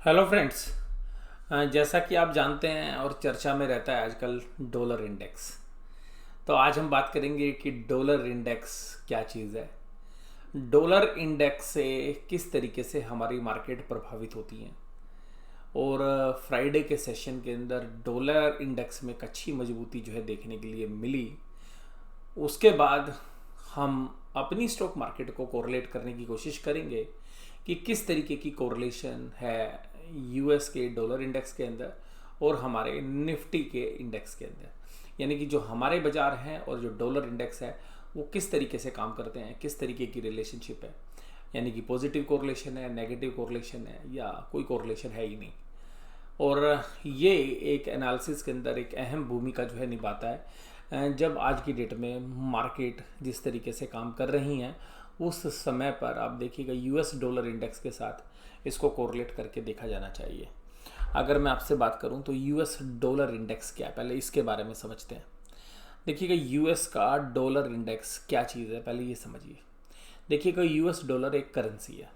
Hello friends. जैसा कि आप जानते हैं और चर्चा में रहता है आजकल डॉलर इंडेक्स। तो आज हम बात करेंगे कि डॉलर इंडेक्स क्या चीज़ है, डॉलर इंडेक्स से किस तरीके से हमारी मार्केट प्रभावित होती है। और फ्राइडे के सेशन के अंदर डॉलर इंडेक्स में एक अच्छी मजबूती जो है देखने के लिए मिली। उसके बाद हम अपनी स्टॉक मार्केट को कोरिलेट करने की कोशिश करेंगे कि किस तरीके की कोरिलेशन है यूएस के डॉलर इंडेक्स के अंदर और हमारे निफ्टी के इंडेक्स के अंदर, यानी कि जो हमारे बाजार हैं और जो डॉलर इंडेक्स है वो किस तरीके से काम करते हैं, किस तरीके की रिलेशनशिप है, यानी कि पॉजिटिव कोरिलेशन है, नेगेटिव कोरिलेशन है या कोई कोरिलेशन है ही नहीं। और ये एक एनालिसिस के अंदर एक अहम भूमिका जो है निभाता है। जब आज की डेट में मार्केट जिस तरीके से काम कर रही हैं उस समय पर आप देखिएगा यूएस डॉलर इंडेक्स के साथ इसको कोरिलेट करके देखा जाना चाहिए। अगर मैं आपसे बात करूं तो यूएस डॉलर इंडेक्स क्या है, पहले इसके बारे में समझते हैं। देखिएगा यूएस का डॉलर इंडेक्स क्या चीज़ है, पहले ये समझिए। देखिएगा यूएस डॉलर एक करेंसी है।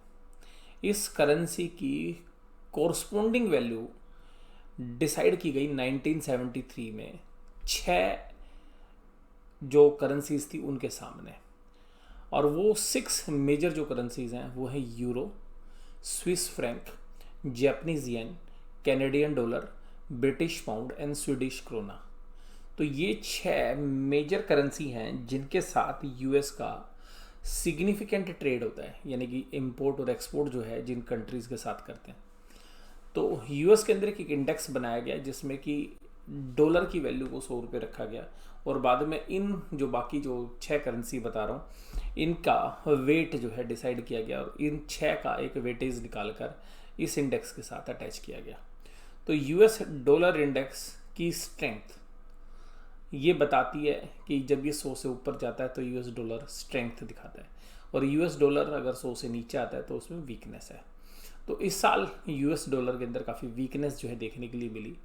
इस करेंसी की कोरस्पोंडिंग वैल्यू डिसाइड की गई 1973 में छः जो करेंसीज थी उनके सामने। और वो 6 मेजर जो करेंसीज हैं वो है euro, Swiss franc, Japanese yen, Canadian dollar, British pound and Swedish krona. तो ये 6 मेजर करेंसी हैं जिनके साथ यूएस का सिग्निफिकेंट ट्रेड होता है, यानी कि इंपोर्ट और एक्सपोर्ट जो है जिन कंट्रीज़ के साथ करते हैं। तो यूएस के अंदर एक इंडेक्स बनाया गया जिसमें कि डॉलर की वैल्यू को 100 रुपये रखा गया और बाद में इन जो बाकी जो 6 करेंसी बता रहा हूँ इनका वेट जो है डिसाइड किया गया और इन 6 का एक वेटेज निकालकर इस इंडेक्स के साथ अटैच किया गया। तो यूएस डॉलर इंडेक्स की स्ट्रेंथ ये बताती है कि जब ये 100 से ऊपर जाता है तो यूएस डॉलर स्ट्रेंथ दिखाता है और यूएस डॉलर अगर 100 से नीचे आता है तो उसमें वीकनेस है। तो इस साल यूएस डॉलर के अंदर काफ़ी वीकनेस जो है देखने के लिए मिली।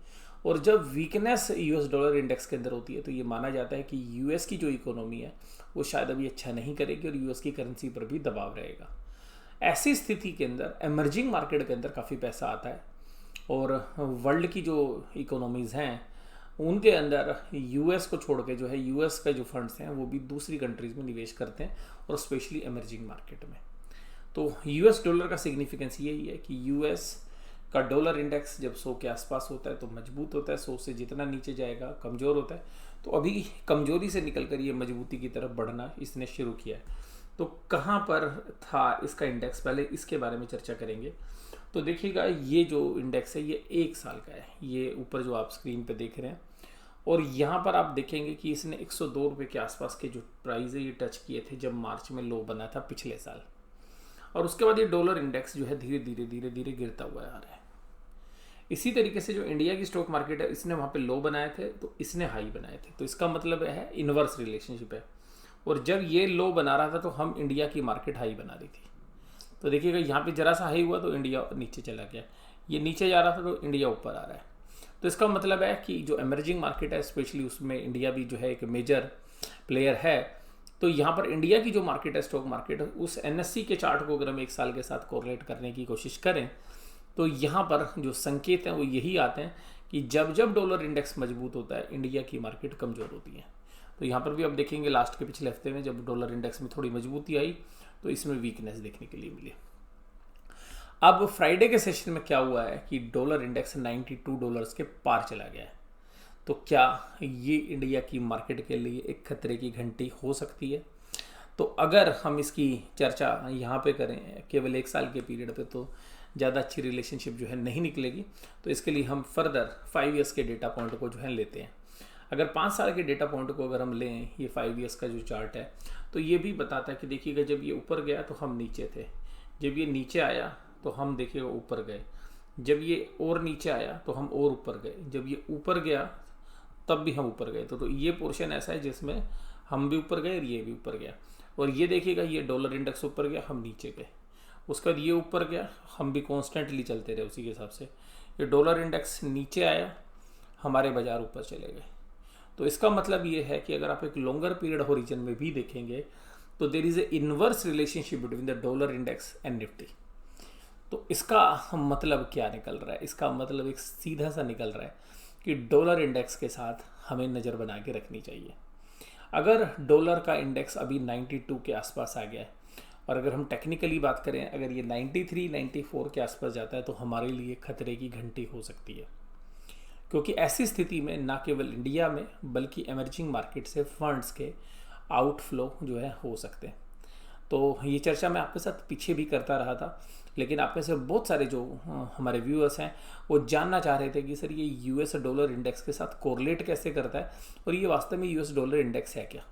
और जब वीकनेस यूएस डॉलर इंडेक्स के अंदर होती है तो ये माना जाता है कि यूएस की जो इकोनॉमी है वो शायद अभी अच्छा नहीं करेगी और यूएस की करेंसी पर भी दबाव रहेगा। ऐसी स्थिति के अंदर एमर्जिंग मार्केट के अंदर काफ़ी पैसा आता है और वर्ल्ड की जो इकोनॉमीज़ हैं उनके अंदर यूएस को छोड़ के जो है यूएस का जो फंड्स हैं वो भी दूसरी कंट्रीज़ में निवेश करते हैं और स्पेशली एमर्जिंग मार्केट में। तो यूएस डॉलर का सिग्निफिकेंस यही है कि यूएस का डॉलर इंडेक्स जब 100 के आसपास होता है तो मजबूत होता है, 100 से जितना नीचे जाएगा कमज़ोर होता है। तो अभी कमज़ोरी से निकलकर ये मजबूती की तरफ बढ़ना इसने शुरू किया है। तो कहाँ पर था इसका इंडेक्स, पहले इसके बारे में चर्चा करेंगे। तो देखिएगा ये जो इंडेक्स है ये 1 साल का है, ये ऊपर जो आप स्क्रीन पर देख रहे हैं। और यहाँ पर आप देखेंगे कि इसने 102 रुपये के आसपास के जो प्राइस है ये टच किए थे जब मार्च में लो बना था पिछले साल। और उसके बाद ये डॉलर इंडेक्स जो है धीरे धीरे गिरता हुआ आ रहा है। इसी तरीके से जो इंडिया की स्टॉक मार्केट है इसने वहाँ पे लो बनाए थे तो इसने हाई बनाए थे। तो इसका मतलब है इन्वर्स रिलेशनशिप है। और जब ये लो बना रहा था तो हम इंडिया की मार्केट हाई बना रही थी। तो देखिएगा यहाँ पे जरा सा हाई हुआ तो इंडिया नीचे चला गया, ये नीचे जा रहा था तो इंडिया ऊपर आ रहा है। तो इसका मतलब है कि जो एमर्जिंग मार्केट है स्पेशली उसमें इंडिया भी जो है एक मेजर प्लेयर है। तो यहाँ पर इंडिया की जो मार्केट है स्टॉक मार्केट उस एनएससी के चार्ट को अगर हम 1 साल के साथ कोरिलेट करने की कोशिश करें तो यहाँ पर जो संकेत हैं वो यही आते हैं कि जब जब डॉलर इंडेक्स मजबूत होता है इंडिया की मार्केट कमज़ोर होती है। तो यहाँ पर भी आप देखेंगे लास्ट के पिछले हफ्ते में जब डॉलर इंडेक्स में थोड़ी मजबूती आई तो इसमें वीकनेस देखने के लिए मिली। अब फ्राइडे के सेशन में क्या हुआ है कि डॉलर इंडेक्स 92 डॉलर्स के पार चला गया है। तो क्या ये इंडिया की मार्केट के लिए एक खतरे की घंटी हो सकती है? तो अगर हम इसकी चर्चा यहाँ पे करें केवल 1 साल के पीरियड पे तो ज़्यादा अच्छी रिलेशनशिप जो है नहीं निकलेगी। तो इसके लिए हम फर्दर 5 ईयर्स के डेटा पॉइंट को जो है लेते हैं। अगर 5 साल के डेटा पॉइंट को अगर हम लें, ये 5 ईयर्स का जो चार्ट है तो ये भी बताता है कि देखिएगा जब ये ऊपर गया तो हम नीचे थे, जब ये नीचे आया तो हम देखिएगा ऊपर गए, जब ये और नीचे आया तो हम और ऊपर गए, जब ये ऊपर गया तब भी हम ऊपर गए। तो ये पोर्शन ऐसा है जिसमें हम भी ऊपर गए और ये भी ऊपर गया। और ये देखिएगा ये डॉलर इंडेक्स ऊपर गया, हम नीचे गए, उसके बाद ये ऊपर गया, हम भी कॉन्स्टेंटली चलते रहे उसी के हिसाब से। ये डॉलर इंडेक्स नीचे आया, हमारे बाजार ऊपर चले गए। तो इसका मतलब ये है कि अगर आप एक लॉन्गर पीरियड होरिजन में भी देखेंगे तो there is a inverse relationship between the dollar index and Nifty. तो इसका मतलब क्या निकल रहा है? इसका मतलब एक सीधा सा निकल रहा है कि डॉलर इंडेक्स के साथ हमें नज़र बना के रखनी चाहिए। अगर डॉलर का इंडेक्स अभी 92 के आसपास आ गया है, और अगर हम टेक्निकली बात करें, अगर ये 93 94 के आसपास जाता है तो हमारे लिए खतरे की घंटी हो सकती है। क्योंकि ऐसी स्थिति में ना केवल इंडिया में बल्कि एमर्जिंग मार्केट से फंड्स के आउटफ्लो जो है हो सकते हैं। तो ये चर्चा मैं आपके साथ पीछे भी करता रहा था, लेकिन आप में से बहुत सारे जो हमारे व्यूअर्स हैं वो जानना चाह रहे थे कि सर ये यूएस डॉलर इंडेक्स के साथ कोरिलेट कैसे करता है और ये वास्तव में यूएस डॉलर इंडेक्स है क्या।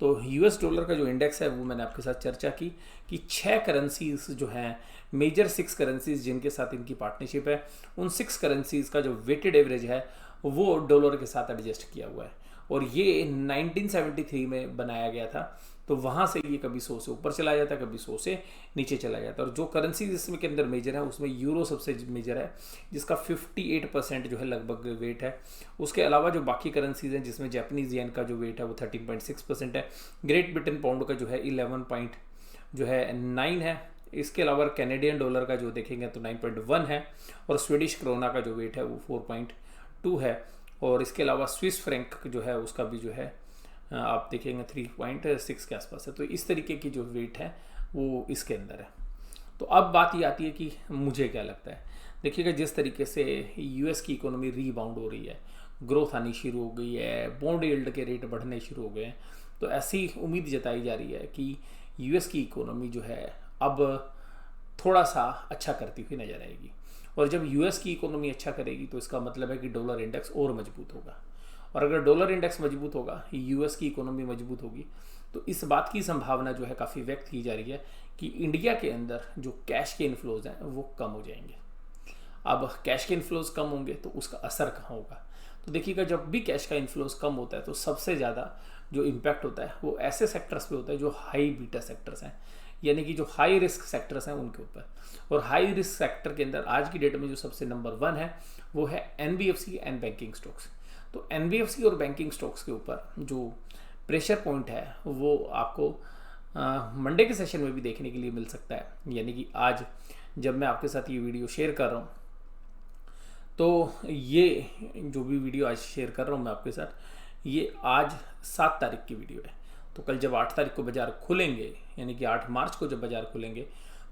तो यूएस डॉलर का जो इंडेक्स है वो मैंने आपके साथ चर्चा की कि 6 करेंसीज जो हैं, मेजर 6 करेंसीज जिनके साथ इनकी पार्टनरशिप है, उन 6 करेंसीज का जो वेटेड एवरेज है वो डॉलर के साथ एडजस्ट किया हुआ है। और ये 1973 में बनाया गया था। तो वहाँ से ये कभी 100 से ऊपर चला जाता है, कभी 100 से नीचे चला जाता है। और जो करेंसी इसमें के अंदर मेजर है उसमें यूरो सबसे मेजर है, जिसका 58% जो है लगभग वेट है। उसके अलावा जो बाकी करेंसीज हैं जिसमें जापानीज येन का जो वेट है वो 13.6% है। ग्रेट ब्रिटेन पाउंड का जो है 11.9 है। इसके अलावा कैनेडियन डॉलर का जो देखेंगे तो 9.1 है। और स्वीडिश क्रोना का जो वेट है वो 4.2 है। और इसके अलावा स्विस फ्रैंक जो है उसका भी जो है आप देखेंगे 3.6 के आसपास है। तो इस तरीके की जो वेट है वो इसके अंदर है। तो अब बात ये आती है कि मुझे क्या लगता है। देखिएगा, जिस तरीके से यूएस की इकोनॉमी रीबाउंड हो रही है, ग्रोथ आनी शुरू हो गई है, बॉन्ड यील्ड के रेट बढ़ने शुरू हो गए हैं, तो ऐसी उम्मीद जताई जा रही है कि यूएस की इकोनॉमी जो है अब थोड़ा सा अच्छा करती हुई नजर आएगी। और जब यूएस की इकोनॉमी अच्छा करेगी तो इसका मतलब है कि डॉलर इंडेक्स और मजबूत होगा। और अगर डॉलर इंडेक्स मजबूत होगा, यूएस की इकोनॉमी मजबूत होगी, तो इस बात की संभावना जो है काफ़ी व्यक्त की जा रही है कि इंडिया के अंदर जो कैश के इन्फ्लोज हैं वो कम हो जाएंगे। अब कैश के इन्फ्लोज कम होंगे तो उसका असर कहाँ होगा? तो देखिएगा, जब भी कैश का इन्फ्लोज कम होता है तो सबसे ज़्यादा जो इम्पैक्ट होता है वो ऐसे सेक्टर्स पे होता है जो हाई बीटा सेक्टर्स हैं, यानी कि जो हाई रिस्क सेक्टर्स हैं उनके ऊपर। और हाई रिस्क सेक्टर के अंदर आज की डेट में जो सबसे नंबर 1 है वो है एनबीएफसी एंड बैंकिंग स्टॉक्स। तो एनबीएफसी और बैंकिंग स्टॉक्स के ऊपर जो प्रेशर पॉइंट है वो आपको मंडे के सेशन में भी देखने के लिए मिल सकता है। यानी कि आज जब मैं आपके साथ ये वीडियो शेयर कर रहा हूँ, तो ये जो भी वीडियो आज शेयर कर रहा हूँ मैं आपके साथ, ये आज 7 तारीख की वीडियो है। तो कल जब 8 तारीख को बाजार खुलेंगे, यानी कि 8 मार्च को जब बाजार खुलेंगे,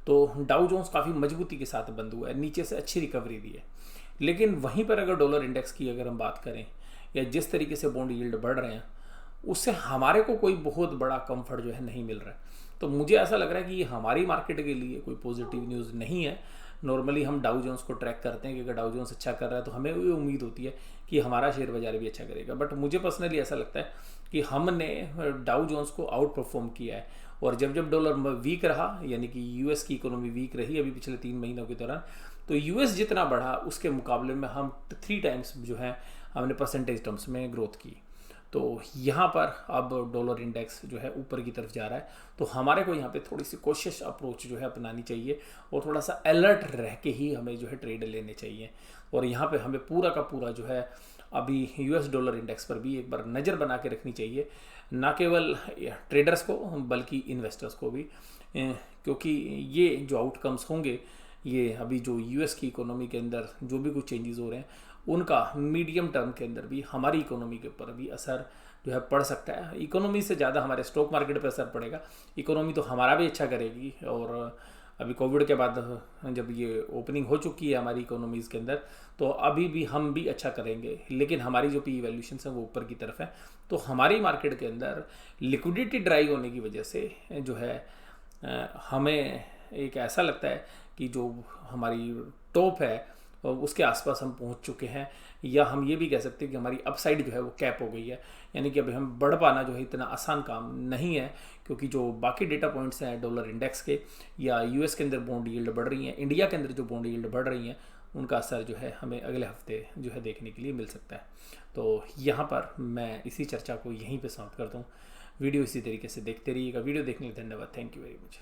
तो डाउ जोन्स काफ़ी मजबूती के साथ बंद हुआ है, नीचे से अच्छी रिकवरी दी है। लेकिन वहीं पर अगर डॉलर इंडेक्स की अगर हम बात करें या जिस तरीके से बॉन्ड यील्ड बढ़ रहे हैं, उससे हमारे को कोई बहुत बड़ा कंफर्ट जो है नहीं मिल रहा है। तो मुझे ऐसा लग रहा है कि ये हमारी मार्केट के लिए कोई पॉजिटिव न्यूज़ नहीं है। नॉर्मली हम डाउ जोन्स को ट्रैक करते हैं कि अगर डाउ जोन्स अच्छा कर रहा है तो हमें ये उम्मीद होती है कि हमारा शेयर बाजार भी अच्छा करेगा। बट मुझे पर्सनली ऐसा लगता है कि हमने डाउ जोन्स को आउट परफॉर्म किया है। और जब जब डॉलर वीक रहा, यानी कि यूएस की इकोनॉमी वीक रही अभी पिछले 3 महीनों के दौरान, तो यूएस जितना बढ़ा उसके मुकाबले में हम 3 टाइम्स जो है हमने परसेंटेज टर्म्स में ग्रोथ की। तो यहाँ पर अब डॉलर इंडेक्स जो है ऊपर की तरफ जा रहा है। तो हमारे को यहाँ पे थोड़ी सी कोशिश अप्रोच जो है अपनानी चाहिए और थोड़ा सा अलर्ट रह के ही हमें जो है ट्रेड लेने चाहिए। और यहाँ पे हमें पूरा का पूरा जो है अभी यूएस डॉलर इंडेक्स पर भी एक बार नज़र बना के रखनी चाहिए, ना केवल ट्रेडर्स को बल्कि इन्वेस्टर्स को भी, क्योंकि ये जो आउटकम्स होंगे, ये अभी जो यूएस की इकोनॉमी के अंदर जो भी कुछ चेंजेस हो रहे हैं उनका मीडियम टर्म के अंदर भी हमारी इकोनॉमी के ऊपर भी असर जो है पड़ सकता है। इकोनॉमी से ज़्यादा हमारे स्टॉक मार्केट पर असर पड़ेगा। इकोनॉमी तो हमारा भी अच्छा करेगी, और अभी कोविड के बाद जब ये ओपनिंग हो चुकी है हमारी इकोनॉमीज़ के अंदर, तो अभी भी हम भी अच्छा करेंगे। लेकिन हमारी जो पी वैल्यूएशंस है वो ऊपर की तरफ है। तो हमारी मार्केट के अंदर लिक्विडिटी ड्राइव होने की वजह से जो है हमें एक ऐसा लगता है कि जो हमारी टॉप है उसके आसपास हम पहुंच चुके हैं, या हम ये भी कह सकते हैं कि हमारी अपसाइड जो है वो कैप हो गई है। यानी कि अभी हम बढ़ पाना जो है इतना आसान काम नहीं है, क्योंकि जो बाकी डेटा पॉइंट्स हैं डॉलर इंडेक्स के या यूएस के अंदर बॉन्ड यील्ड बढ़ रही हैं, इंडिया के अंदर जो बॉन्ड यील्ड बढ़ रही हैं, उनका असर जो है हमें अगले हफ्ते जो है देखने के लिए मिल सकता है। तो यहाँ पर मैं इसी चर्चा को यहीं पर समाप्त करता हूँ। वीडियो इसी तरीके से देखते रहिएगा। वीडियो देखने के लिए धन्यवाद। Thank you very much.